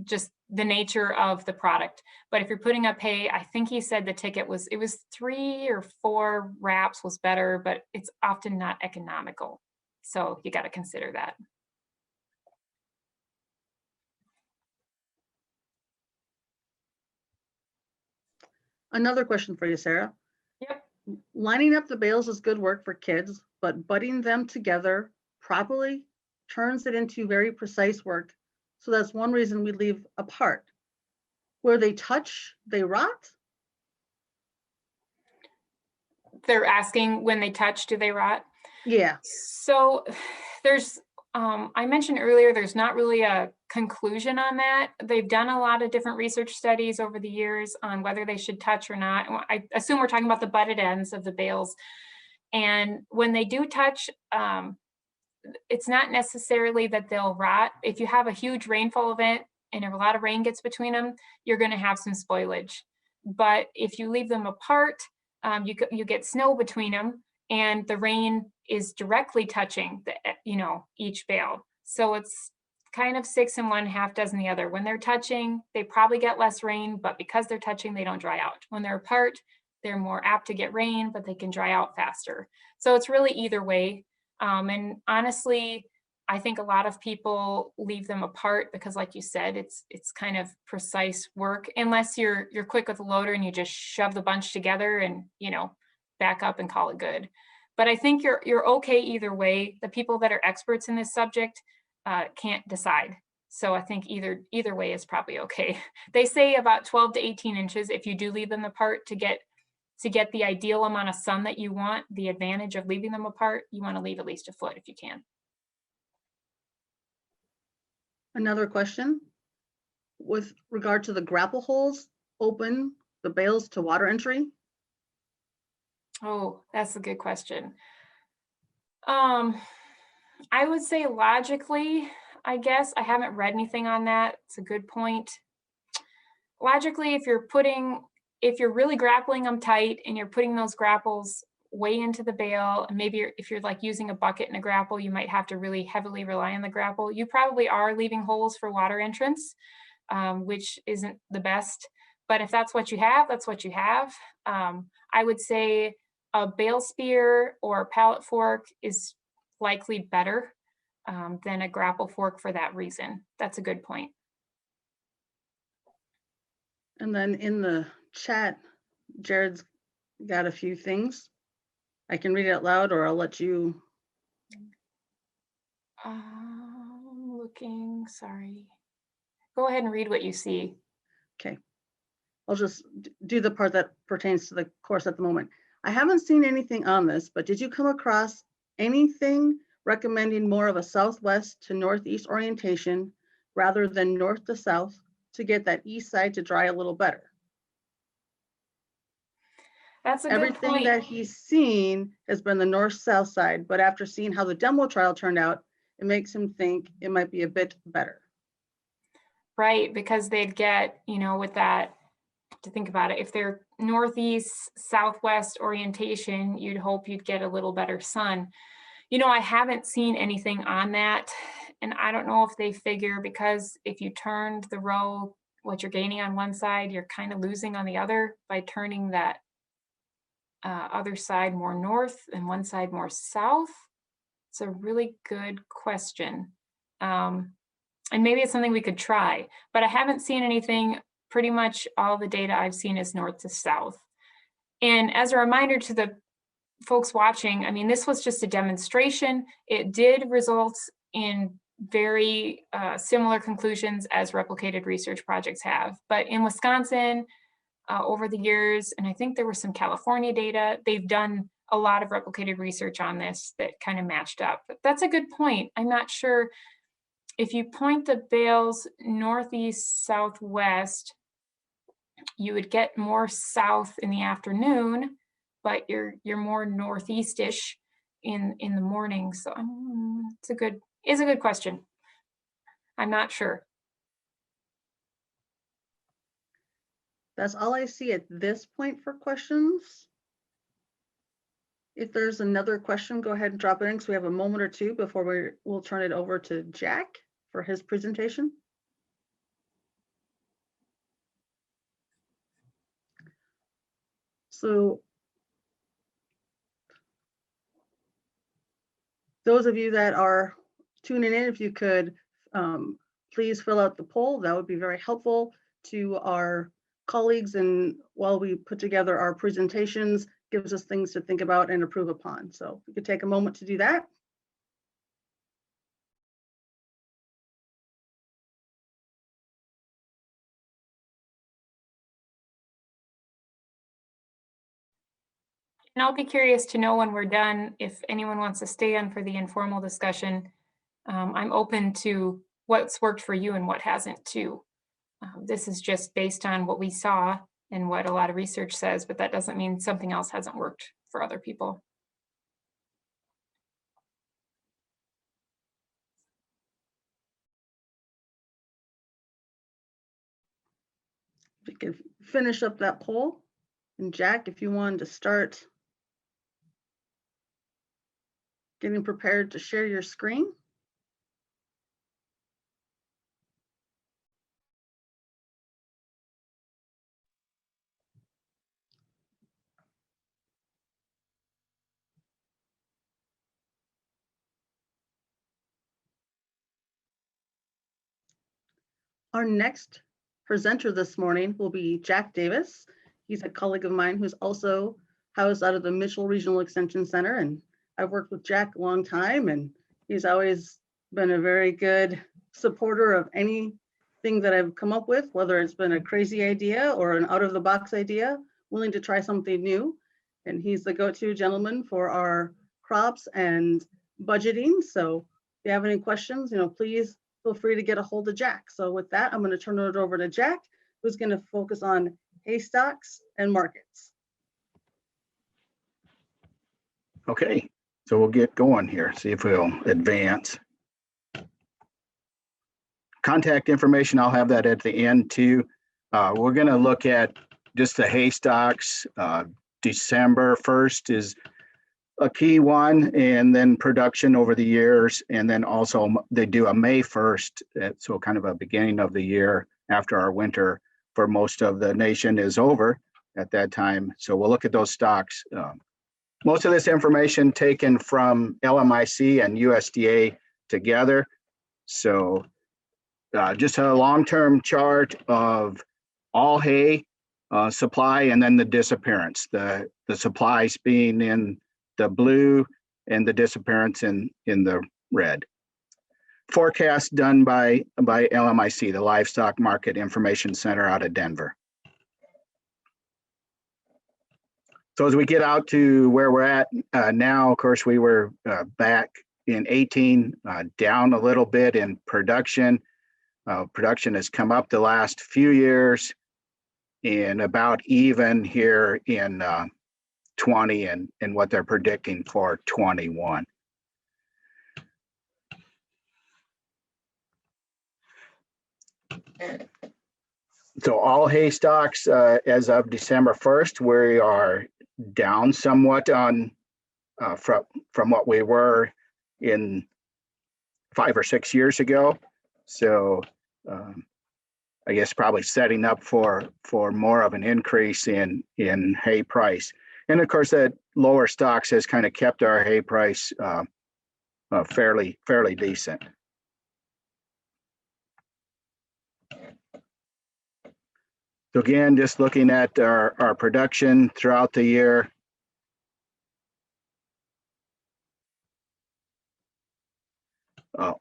just the nature of the product. But if you're putting up hay, I think he said the ticket was 3 or 4 wraps was better, but it's often not economical. So you got to consider that. Another question for you, Sarah. Yep. Lining up the bales is good work for kids, but butting them together properly turns it into very precise work. So that's one reason we leave apart. Where they touch, they rot? They're asking when they touch, do they rot? Yeah. So there's, I mentioned earlier, there's not really a conclusion on that. They've done a lot of different research studies over the years on whether they should touch or not. I assume we're talking about the butted ends of the bales. And when they do touch, it's not necessarily that they'll rot. If you have a huge rainfall event and a lot of rain gets between them, you're going to have some spoilage. But if you leave them apart, you get snow between them, and the rain is directly touching each bale. So it's kind of 6 in one, half dozen the other. When they're touching, they probably get less rain, but because they're touching, they don't dry out. When they're apart, they're more apt to get rain, but they can dry out faster. So it's really either way. And honestly, I think a lot of people leave them apart because, like you said, it's kind of precise work, unless you're quick with a loader and you just shove the bunch together and back up and call it good. But I think you're okay either way. The people that are experts in this subject can't decide. So I think either way is probably okay. They say about 12 to 18 inches if you do leave them apart to get the ideal amount of sun that you want. The advantage of leaving them apart, you want to leave at least a foot if you can. Another question. With regard to the grapple holes, open the bales to water entry? Oh, that's a good question. I would say logically, I guess. I haven't read anything on that. It's a good point. Logically, if you're really grappling them tight and you're putting those grapples way into the bale, and maybe if you're like using a bucket and a grapple, you might have to really heavily rely on the grapple. You probably are leaving holes for water entrance, which isn't the best. But if that's what you have, that's what you have. I would say a bale spear or a pallet fork is likely better than a grapple fork for that reason. That's a good point. And then in the chat, Jared's got a few things. I can read it out loud, or I'll let you. Looking, sorry. Go ahead and read what you see. Okay. I'll just do the part that pertains to the course at the moment. I haven't seen anything on this, but did you come across anything recommending more of a southwest to northeast orientation rather than north to south to get that east side to dry a little better? That's a good Everything point. that he's seen has been the north-south side, but after seeing how the demo trial turned out, it makes him think it might be a bit better. right? Because they'd get, with that, to think about it, if they're northeast, southwest orientation, you'd hope you'd get a little better sun. I haven't seen anything on that. And I don't know if they figure, because if you turned the row, what you're gaining on one side, you're kind of losing on the other by turning that other side more north and one side more south. It's a really good question. And maybe it's something we could try, but I haven't seen anything. Pretty much all the data I've seen is north to south. And as a reminder to the folks watching, I mean, this was just a demonstration. It did result in very similar conclusions as replicated research projects have. But in Wisconsin, over the years, and I think there was some California data, they've done a lot of replicated research on this that kind of matched up. But that's a good point. I'm not sure if you point the bales northeast, southwest, you would get more south in the afternoon, but you're more northeastish in the morning. So it's a good question. I'm not sure. That's all I see at this point for questions. If there's another question, go ahead and drop it in, because we have a moment or two before we'll turn it over to Jack for his presentation. So those of you that are tuning in, if you could please fill out the poll, that would be very helpful to our colleagues. And while we put together our presentations, gives us things to think about and improve upon. So we could take a moment to do that. And I'll be curious to know when we're done, if anyone wants to stay on for the informal discussion. I'm open to what's worked for you and what hasn't too. This is just based on what we saw and what a lot of research says, but that doesn't mean something else hasn't worked for other people. We can finish up that poll. And Jack, if you wanted to start getting prepared to share your screen. Our next presenter this morning will be Jack Davis. He's a colleague of mine who's also housed out of the Mitchell Regional Extension Center. And I've worked with Jack a long time, and he's always been a very good supporter of anything that I've come up with, whether it's been a crazy idea or an out of the box idea, willing to try something new. And he's the go-to gentleman for our crops and budgeting. So if you have any questions, please feel free to get a hold of Jack. So with that, I'm going to turn it over to Jack, who's going to focus on haystacks and markets. Okay, so we'll get going here, see if we'll advance. Contact information, I'll have that at the end too. We're going to look at just the haystacks. December 1st is a key one, and then production over the years, and then also they do a May 1st, so kind of a beginning of the year after our winter for most of the nation is over at that time. So we'll look at those stocks. Most of this information taken from LMIC and USDA together. So just a long-term chart of all hay supply, and then the disappearance, the supplies being in the blue and the disappearance in the red. Forecast done by LMIC, the Livestock Market Information Center out of Denver. So as we get out to where we're at now, of course, we were back in 18, down a little bit in production. Production has come up the last few years, and about even here in 20 and what they're predicting for 21. So all hay stocks, as of December 1st, we are down somewhat on from what we were in 5 or 6 years ago. So I guess probably setting up for more of an increase in hay price. And of course, that lower stocks has kind of kept our hay price fairly decent. So again, just looking at our production throughout the year.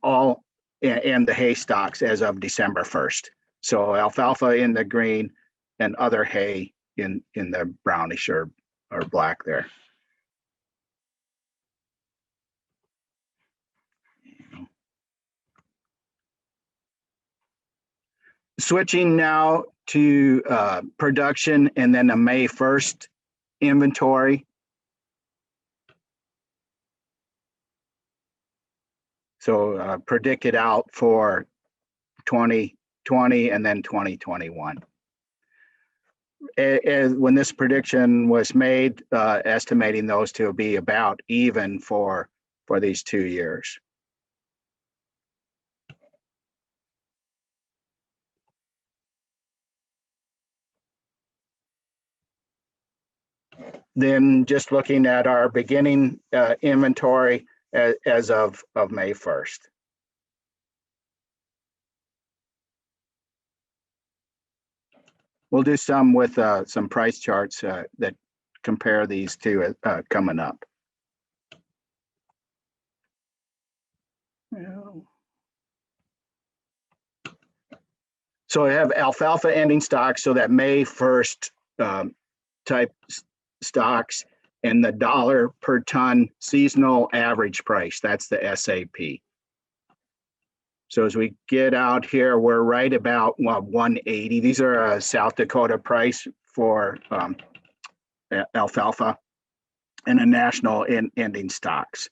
All and the hay stocks as of December 1st. So alfalfa in the green and other hay in the brownish or black there. Switching now to production and then a May 1st inventory. So predicted out for 2020 and then 2021. When this prediction was made, estimating those to be about even for these 2 years. Then just looking at our beginning inventory as of May 1st. We'll do some with some price charts that compare these two coming up. So I have alfalfa ending stocks, so that May 1st type stocks, and the dollar per ton seasonal average price. That's the SAP. So as we get out here, we're right about 180. These are a South Dakota price for alfalfa and a national ending stocks.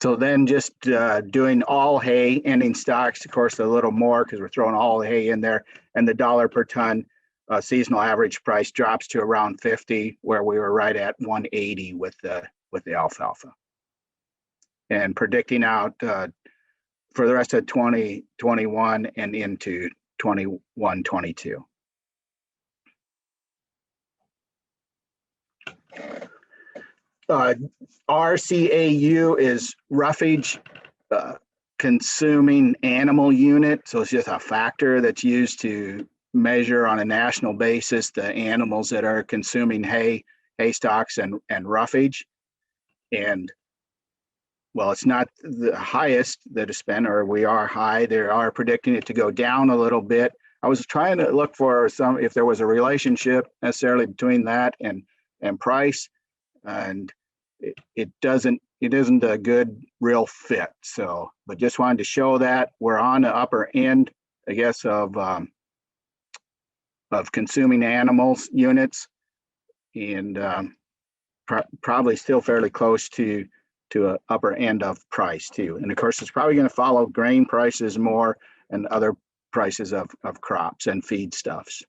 So then just doing all hay ending stocks, of course, a little more because we're throwing all the hay in there, and the dollar per ton seasonal average price drops to around 50, where we were right at 180 with the alfalfa. And predicting out for the rest of 2021 and into 21-22. RCAU is roughage consuming animal unit. So it's just a factor that's used to measure on a national basis the animals that are consuming hay stocks and roughage. And well, it's not the highest that it's been, or we are high. They are predicting it to go down a little bit. I was trying to look for if there was a relationship necessarily between that and price, and it isn't a good real fit. So, but just wanted to show that we're on the upper end, I guess, of consuming animals units, and probably still fairly close to a upper end of price too. And of course, it's probably going to follow grain prices more and other prices of crops and feedstuffs.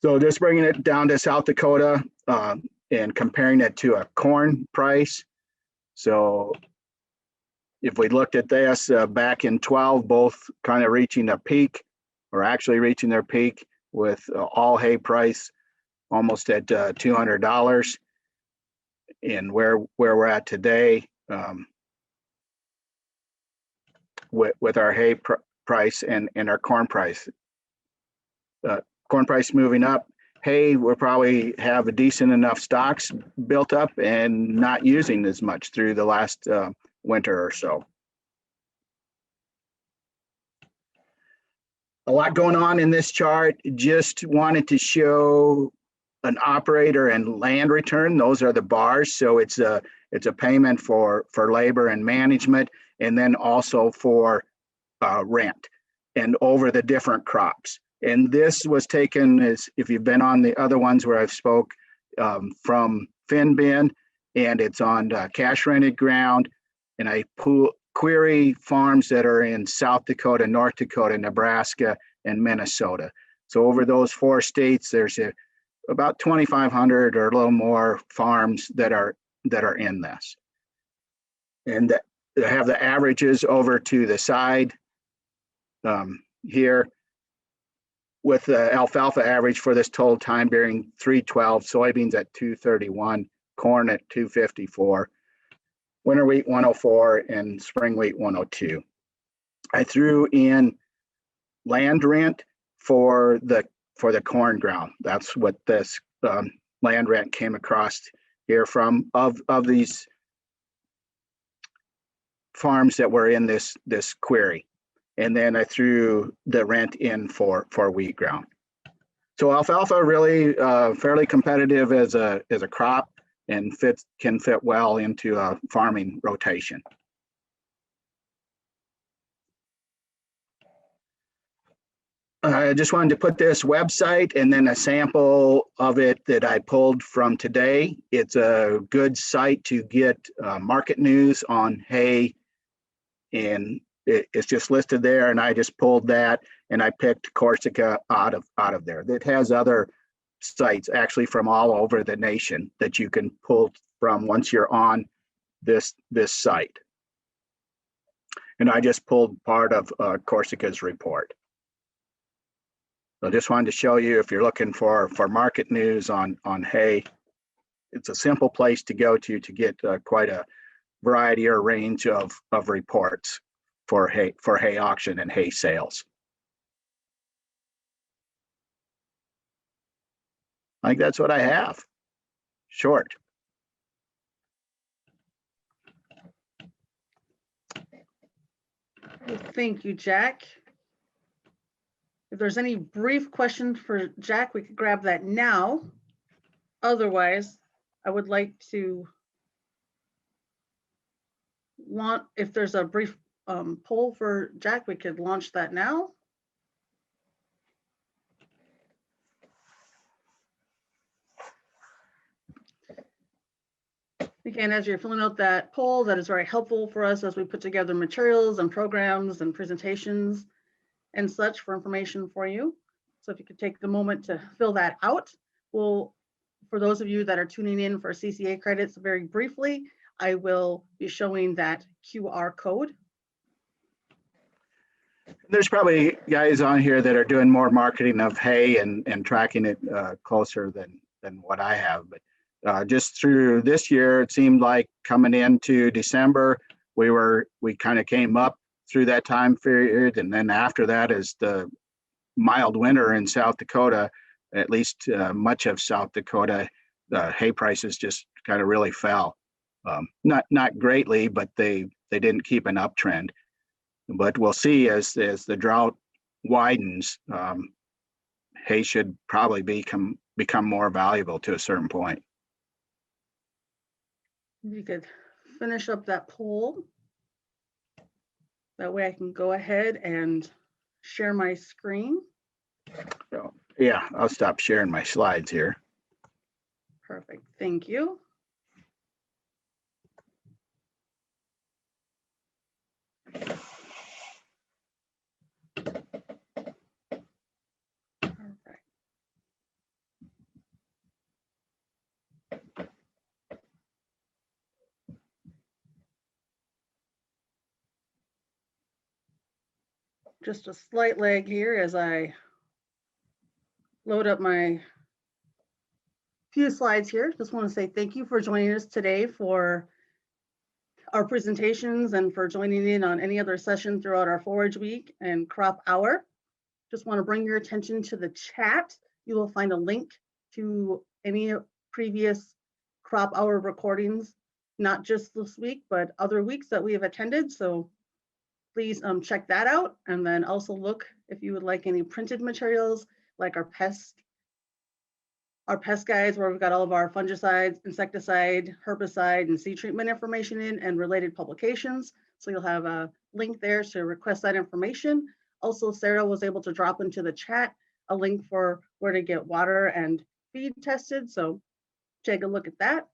So just bringing it down to South Dakota and comparing it to a corn price. So if we looked at this back in 12, both kind of reaching a peak, or actually reaching their peak, with all hay price almost at $200, and where we're at today with our hay price and our corn price. Corn price moving up, hay we'll probably have a decent enough stocks built up and not using as much through the last winter or so. A lot going on in this chart. Just wanted to show an operator and land return. Those are the bars. So it's a payment for labor and management, and then also for rent, and over the different crops. And this was taken, as if you've been on the other ones where I've spoke, from FinBin, and it's on cash rented ground. And I query farms that are in South Dakota, North Dakota, Nebraska, and Minnesota. So over those 4 states, there's about 2,500 or a little more farms that are in this. And they have the averages over to the side here, with the alfalfa average for this total time being 312, soybeans at 231, corn at 254, winter wheat 104, and spring wheat 102. I threw in land rent for the corn ground. That's what this land rent came across here from of these farms that were in this query. And then I threw the rent in for wheat ground. So alfalfa really fairly competitive as a crop, and can fit well into a farming rotation. I just wanted to put this website and then a sample of it that I pulled from today. It's a good site to get market news on hay, and it's just listed there, and I just pulled that, and I picked Corsica out of there. It has other sites actually from all over the nation that you can pull from once you're on this site. And I just pulled part of Corsica's report. So I just wanted to show you, if you're looking for market news on hay, it's a simple place to go to get quite a variety or range of reports for hay auction and hay sales. I think that's what I have. Short. Well, thank you, Jack. If there's any brief questions for Jack, we could grab that now. Otherwise, I would like to launch, if there's a brief poll for Jack, we could launch that now. Again, as you're filling out that poll, that is very helpful for us as we put together materials and programs and presentations and such for information for you. So if you could take the moment to fill that out. Well, for those of you that are tuning in for CCA credits, very briefly, I will be showing that QR code. There's probably guys on here that are doing more marketing of hay and tracking it closer than what I have. But just through this year, it seemed like coming into December, we kind of came up through that time period. And then after that, as the mild winter in South Dakota, at least much of South Dakota, the hay prices just kind of really fell. Not greatly, but they didn't keep an uptrend. But we'll see as the drought widens, hay should probably become more valuable to a certain point. You could finish up that poll. That way I can go ahead and share my screen. So, yeah, I'll stop sharing my slides here. Perfect, thank you. Just a slight lag here as I load up my few slides here. Just want to say thank you for joining us today for our presentations and for joining in on any other session throughout our forage week and crop hour. Just want to bring your attention to the chat. You will find a link to any previous crop hour recordings, not just this week, but other weeks that we have attended. So please check that out, and then also look if you would like any printed materials like our pest guides, where we've got all of our fungicides, insecticide, herbicide, and seed treatment information in, and related publications. So you'll have a link there to request that information. Also, Sara was able to drop into the chat a link for where to get water and feed tested. So take a look at that.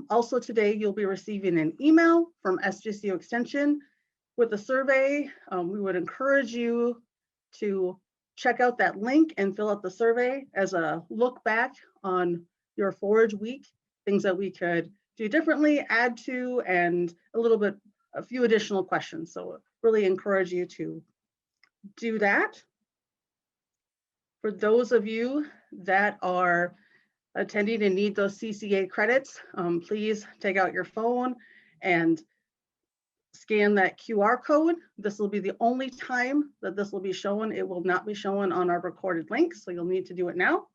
Also today, you'll be receiving an email from SDSU Extension with a survey. We would encourage you to check out that link and fill out the survey as a look back on your forage week, things that we could do differently, add to, and a few additional questions. So really encourage you to do that. For those of you that are attending and need those CCA credits, please take out your phone and scan that QR code. This will be the only time that this will be shown. It will not be shown on our recorded links, so you'll need to do it now.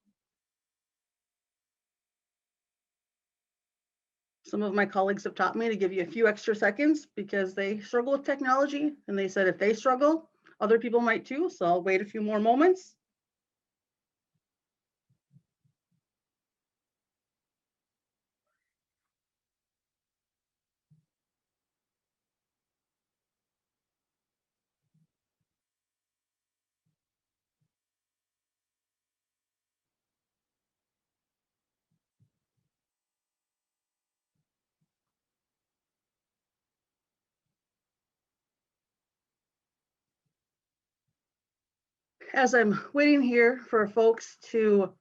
Some of my colleagues have taught me to give you a few extra seconds because they struggle with technology, and they said if they struggle, other people might too, so I'll wait a few more moments. As I'm waiting here for folks to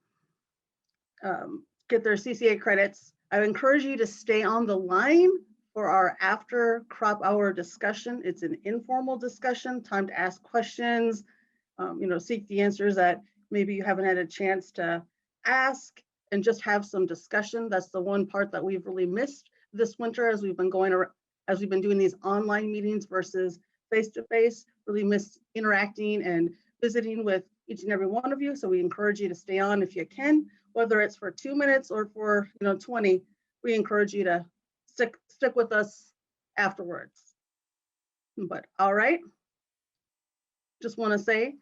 get their CCA credits, I encourage you to stay on the line for our after crop hour discussion. It's an informal discussion, time to ask questions, seek the answers that maybe you haven't had a chance to ask, and just have some discussion. That's the one part that we've really missed this winter as we've been doing these online meetings versus face-to-face, really missed interacting and visiting with each and every one of you. So we encourage you to stay on if you can, whether it's for 2 minutes or for 20. We encourage you to stick with us afterwards. But all right, just want to say,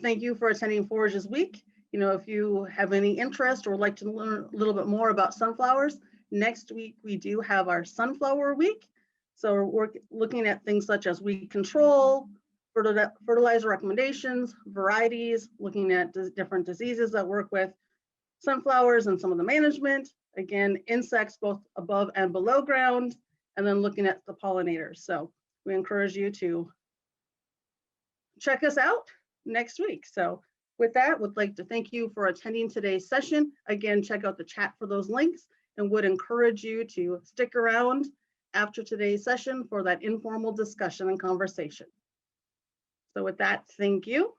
thank you for attending Forages Week. If you have any interest or would like to learn a little bit more about sunflowers, next week we do have our Sunflower Week. So we're looking at things such as weed control, fertilizer recommendations, varieties, looking at different diseases that work with sunflowers and some of the management. Again, insects both above and below ground, and then looking at the pollinators. So we encourage you to check us out next week. So with that, would like to thank you for attending today's session. Again, check out the chat for those links, and would encourage you to stick around after today's session for that informal discussion and conversation. So with that, thank you.